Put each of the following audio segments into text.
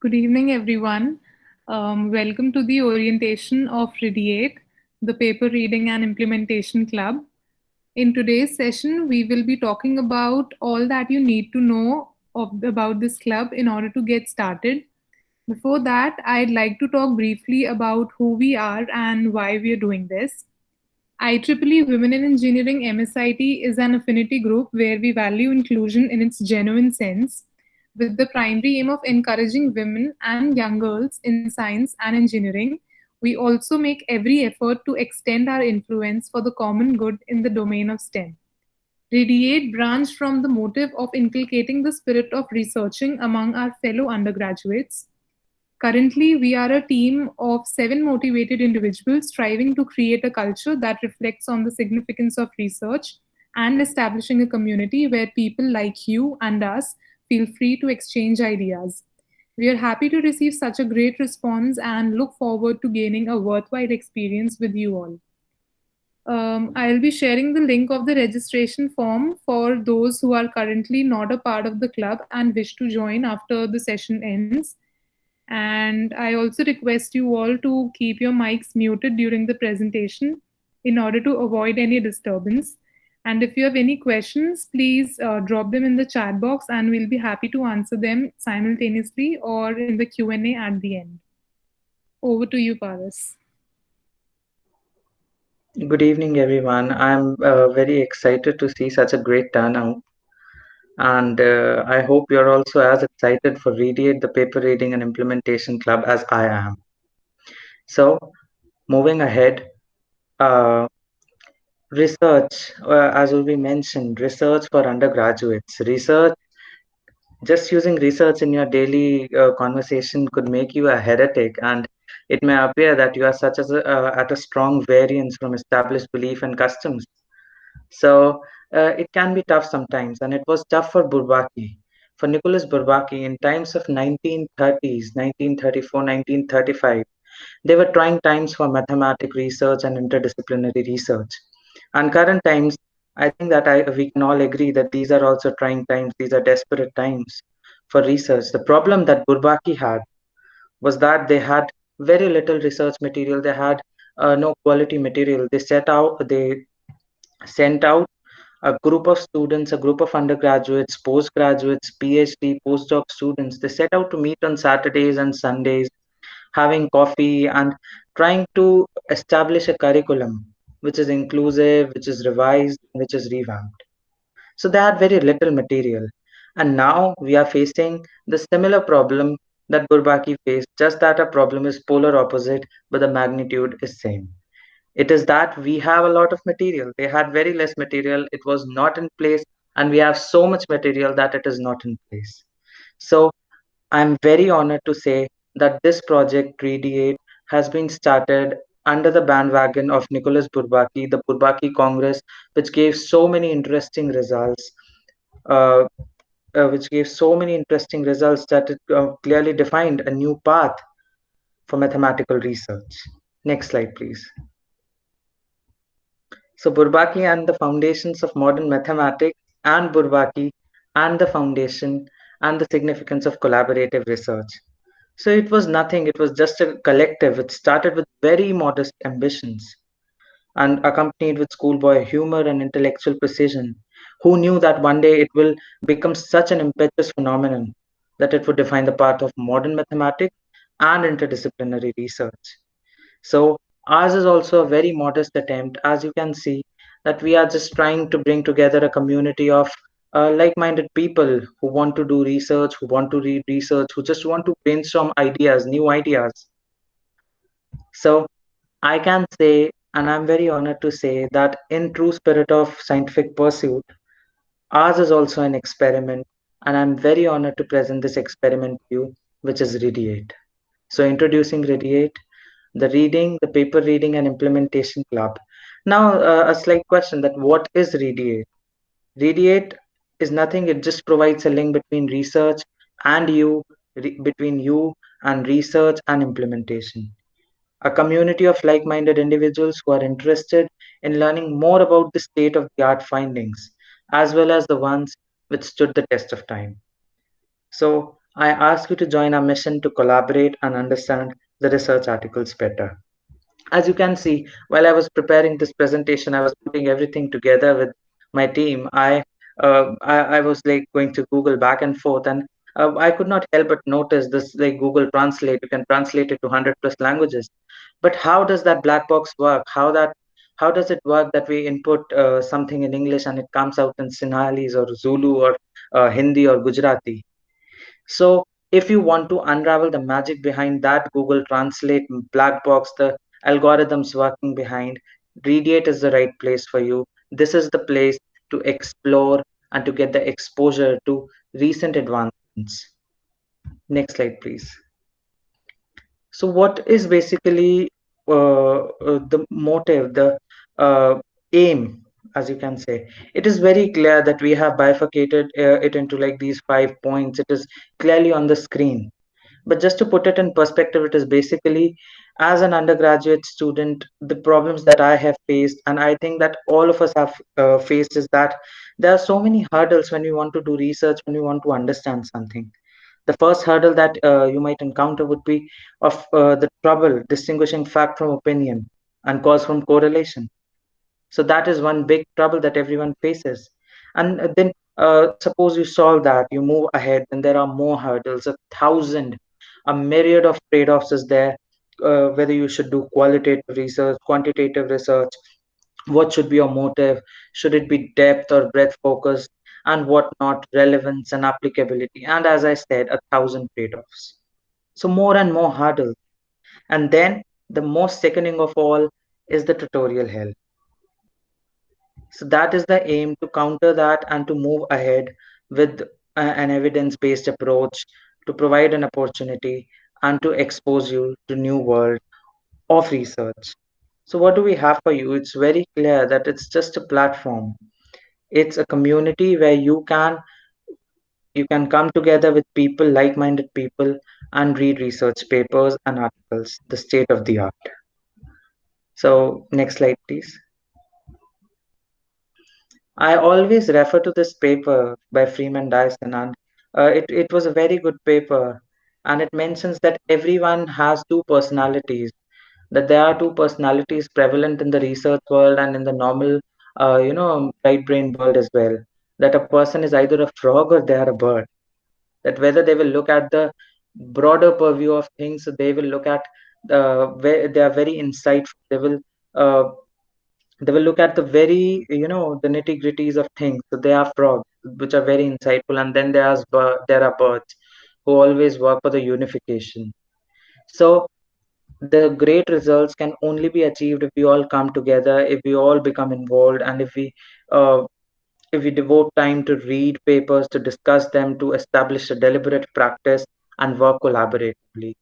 Good evening, everyone. Welcome to the orientation of Radiate, the Paper Reading and Implementation Club. In today's session, we will be talking about all that you need to know about this club in order to get started. Before that, I'd like to talk briefly about who we are and why we are doing this. IEEE Women in Engineering MSIT is an affinity group where we value inclusion in its genuine sense, with the primary aim of encouraging women and young girls in science and engineering. We also make every effort to extend our influence for the common good in the domain of STEM. Radiate branched from the motive of inculcating the spirit of researching among our fellow undergraduates. Currently, we are a team of seven motivated individuals striving to create a culture that reflects on the significance of research and establishing a community where people like you and us feel free to exchange ideas. We are happy to receive such a great response and look forward to gaining a worthwhile experience with you all. I'll be sharing the link of the registration form for those who are currently not a part of the club and wish to join after the session ends. And I also request you all to keep your mics muted during the presentation in order to avoid any disturbance. And if you have any questions, please drop them in the chat box and we'll be happy to answer them simultaneously or in the Q&A at the end. Over to you, Paras. Good evening, everyone. I'm very excited to see such a great turnout, and I hope you're also as excited for Radiate, the Paper Reading and Implementation Club, as I am. So, moving ahead, uh, research, as will be mentioned, research for undergraduates. Research, just using research in your daily conversation could make you a heretic, and it may appear that you are such as at a strong variance from established belief and customs. So it can be tough sometimes, and it was tough for Bourbaki. For Nicholas Bourbaki, in times of 1930s, 1934, 1935, they were trying times for mathematic research and interdisciplinary research. And current times, I think that we can all agree that these are also trying times, these are desperate times for research. The problem that Bourbaki had was that they had very little research material, they had no quality material. They sent out a group of students, a group of undergraduates, postgraduates, PhD, postdoc students. They set out to meet on Saturdays and Sundays, having coffee and trying to establish a curriculum which is inclusive, which is revised, which is revamped. So they had very little material. And now we are facing the similar problem that Bourbaki faced, just that our problem is polar opposite, but the magnitude is same. It is that we have a lot of material. They had very less material. It was not in place. And we have so much material that it is not in place. So I'm very honored to say that this project, Radiate, has been started under the bandwagon of Nicholas Bourbaki, the Bourbaki Congress, which gave so many interesting results. Uh, which gave so many interesting results that it clearly defined a new path for mathematical research. Next slide, please. So Bourbaki and the foundations of modern mathematics, and Bourbaki and the foundation and the significance of collaborative research. So it was nothing, it was just a collective. It started with very modest ambitions and accompanied with schoolboy humor and intellectual precision. Who knew that one day it will become such an impetuous phenomenon that it would define the path of modern mathematics and interdisciplinary research? So ours is also a very modest attempt, as you can see, that we are just trying to bring together a community of like-minded people who want to do research, who want to read research, who just want to brainstorm ideas, new ideas. So I can say, and I'm very honored to say, that in true spirit of scientific pursuit, ours is also an experiment, and I'm very honored to present this experiment to you, which is Radiate. So introducing Radiate, the reading, the paper reading and implementation club. Now, a slight question that what is Radiate? Radiate is nothing, it just provides a link between research and you, between you and research and implementation. A community of like minded individuals who are interested in learning more about the state of the art findings, as well as the ones which stood the test of time. So, I ask you to join our mission to collaborate and understand the research articles better. As you can see, while I was preparing this presentation, I was putting everything together with my team. I was like going to Google back and forth, and I could not help but notice this like Google Translate. You can translate it to 100 plus languages. But how does that black box work? How does it work that we input something in English and it comes out in Sinhalese or Zulu or Hindi or Gujarati? So if you want to unravel the magic behind that Google Translate black box, the algorithms working behind, Radiate is the right place for you. This is the place to explore and to get the exposure to recent advancements. Next slide, please. So what is basically the motive, the aim, as you can say? It is very clear that we have bifurcated it into like these 5 points. It is clearly on the screen. But just to put it in perspective, it is basically, as an undergraduate student, the problems that I have faced, and I think that all of us have faced, is that there are so many hurdles when we want to do research, when we want to understand something. The first hurdle that you might encounter would be of the trouble distinguishing fact from opinion and cause from correlation. So that is one big trouble that everyone faces. And then suppose you solve that, you move ahead, and there are more hurdles, a myriad of trade-offs is there. Whether you should do qualitative research, quantitative research, what should be your motive, should it be depth or breadth focused, and what not, relevance and applicability, and as I said, a thousand trade-offs. So more and more hurdles. And then the most sickening of all is the tutorial hell. So that is the aim, to counter that and to move ahead with an evidence-based approach, to provide an opportunity and to expose you to new world of research. So what do we have for you? It's very clear that it's just a platform. It's a community where you can come together with people, like-minded people, and read research papers and articles, the state of the art. So next slide, please. I always refer to this paper by Freeman Dyson, and it was a very good paper. And it mentions that everyone has two personalities, that there are two personalities prevalent in the research world and in the normal, right brain world as well. That a person is either a frog or they are a bird. That whether they will look at the broader purview of things, they will look at where they are very insightful. Uh, they will look at the very, the nitty gritties of things. So they are frogs, which are very insightful, and then there are birds who always work for the unification. So the great results can only be achieved if we all come together, if we all become involved, and uh, if we devote time to read papers, to discuss them, to establish a deliberate practice and work collaboratively.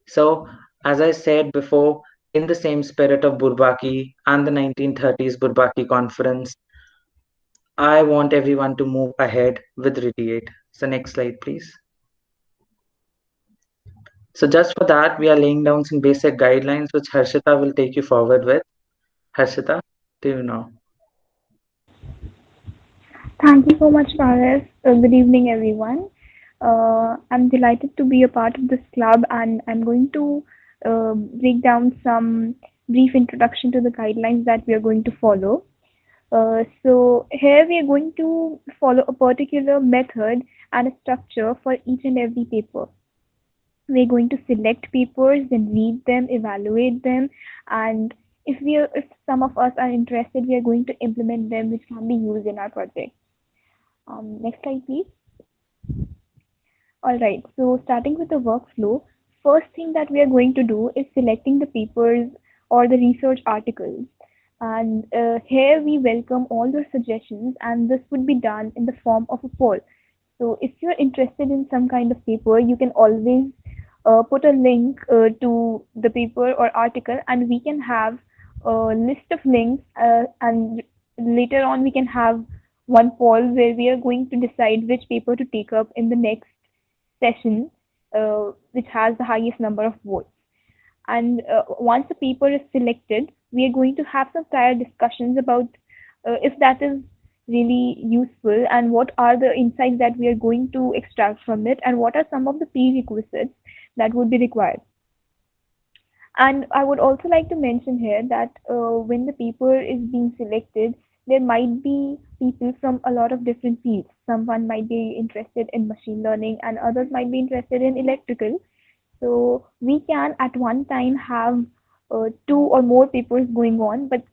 So, as I said before, in the same spirit of Bourbaki and the 1930s Bourbaki conference, I want everyone to move ahead with Radiate. So, next slide, please. So, just for that, we are laying down some basic guidelines which Harshita will take you forward with. Harshita, do you know? Thank you so much, Paris. Good evening, everyone. I'm delighted to be a part of this club, and I'm going to break down some brief introduction to the guidelines that we are going to follow. So, here we are going to follow a particular method and a structure for each and every paper. We're going to select papers, then read them, evaluate them, and if some of us are interested, we are going to implement them, which can be used in our project. Next slide, please. All right, so starting with the workflow, first thing that we are going to do is selecting the papers or the research articles. And here we welcome all the suggestions, and this would be done in the form of a poll. So if you're interested in some kind of paper, you can always put a link to the paper or article, and we can have a list of links, and later on we can have one poll where we are going to decide which paper to take up in the next session, which has the highest number of votes. And once the paper is selected, we are going to have some prior discussions about if that is really useful, and what are the insights that we are going to extract from it, and what are some of the prerequisites that would be required. And I would also like to mention here that when the paper is being selected, there might be people from a lot of different fields. Someone might be interested in machine learning, and others might be interested in electrical. So we can at one time have two or more papers going on, but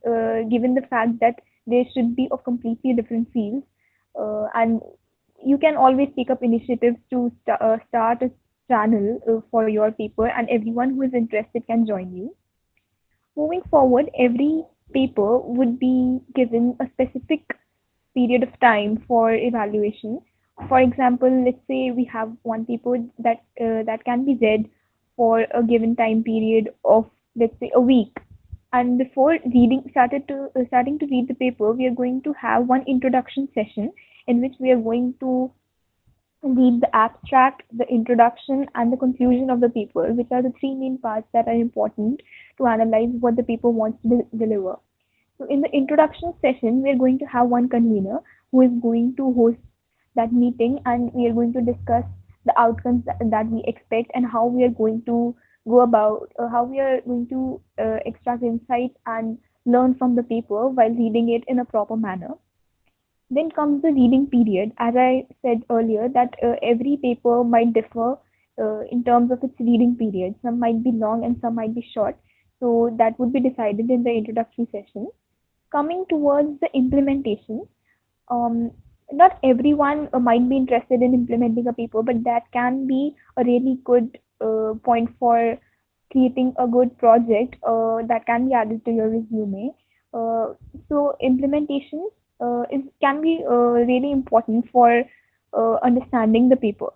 given the fact that they should be of completely different fields, and you can always take up initiatives to start a channel for your paper, and everyone who is interested can join you. Moving forward, every paper would be given a specific period of time for evaluation. For example, let's say we have one paper that can be read for a given time period of, let's say, a week. And before starting to read the paper, we are going to have one introduction session in which we are going to read the abstract, the introduction, and the conclusion of the paper, which are the three main parts that are important to analyze what the paper wants to deliver. So, in the introduction session, we are going to have one convener who is going to host that meeting, and we are going to discuss the outcomes that we expect, and how we are going to go about, how we are going to extract insights and learn from the paper while reading it in a proper manner. Then comes the reading period. As I said earlier, that every paper might differ in terms of its reading period. Some might be long and some might be short. So that would be decided in the introductory session. Coming towards the implementation, um, not everyone might be interested in implementing a paper, but that can be a really good point for creating a good project that can be added to your resume. Uh, so implementation is can be really important for understanding the paper.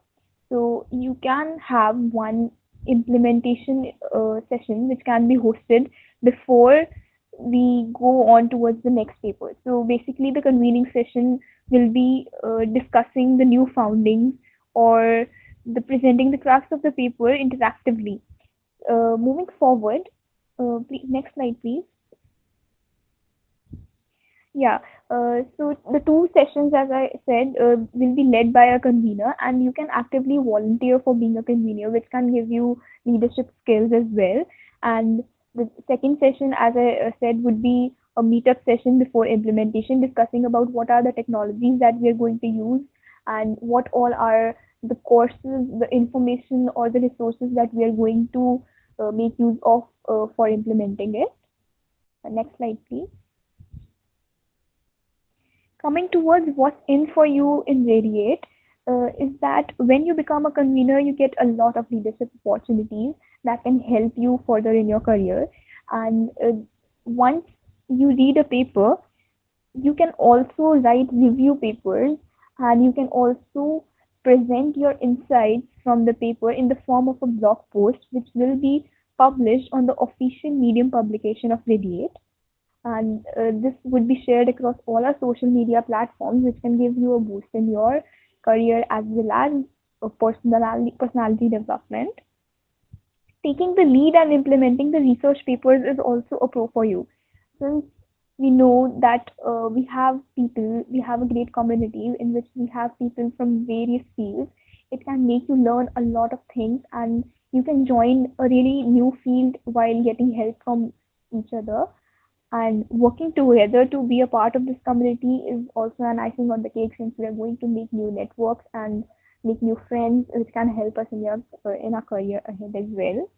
So you can have one implementation session which can be hosted before we go on towards the next paper. So basically, the convening session will be discussing the new foundings or the presenting the crux of the paper interactively. Moving forward, please, next slide, please. Yeah, so the two sessions, as I said, will be led by a convener, and you can actively volunteer for being a convener, which can give you leadership skills as well. And the second session, as I said, would be a meetup session before implementation, discussing about what are the technologies that we are going to use, and what all are the courses, the information, or the resources that we are going to make use of for implementing it. Next slide, please. Coming towards what's in for you in Radiate, is that when you become a convener, you get a lot of leadership opportunities that can help you further in your career. And once you read a paper, you can also write review papers, and you can also present your insights from the paper in the form of a blog post, which will be published on the official Medium publication of Radiate. And this would be shared across all our social media platforms, which can give you a boost in your career as well as personality development. Taking the lead and implementing the research papers is also a pro for you, since we know that we have a great community in which we have people from various fields. It can make you learn a lot of things, and you can join a really new field while getting help from each other. And working together to be a part of this community is also an icing on the cake, since we are going to make new networks and make new friends, which can help us in our career ahead as well.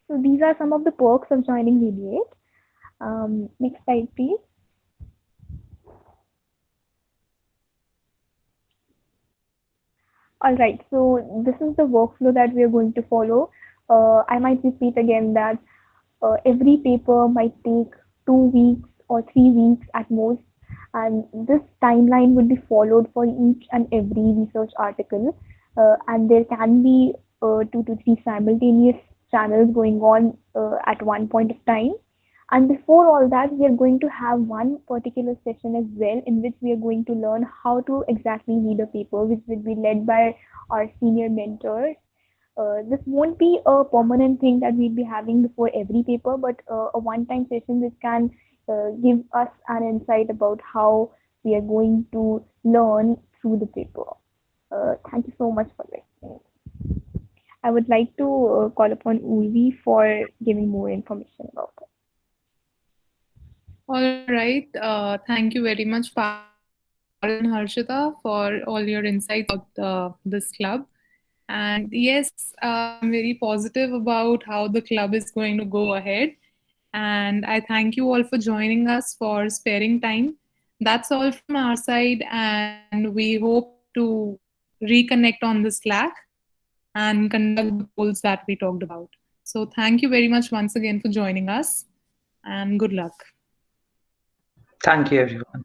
So these are some of the perks of joining Radiate. Next slide, please. All right, so this is the workflow that we are going to follow. I might repeat again that every paper might take 2 weeks or 3 weeks at most, and this timeline would be followed for each and every research article. And there can be 2 to 3 simultaneous channels going on at one point of time. And before all that, we are going to have one particular session as well, in which we are going to learn how to exactly read a paper, which will be led by our senior mentors. This won't be a permanent thing that we'll be having before every paper, but a one-time session which can give us an insight about how we are going to learn through the paper. Thank you so much for listening. I would like to call upon Urvi for giving more information about it. All right. Thank you very much, Parul and Harshita, for all your insights about this club. And yes, I'm very positive about how the club is going to go ahead. And I thank you all for joining us, for sparing time. That's all from our side, and we hope to reconnect on the Slack and conduct the polls that we talked about. So, thank you very much once again for joining us, and good luck. Thank you, everyone.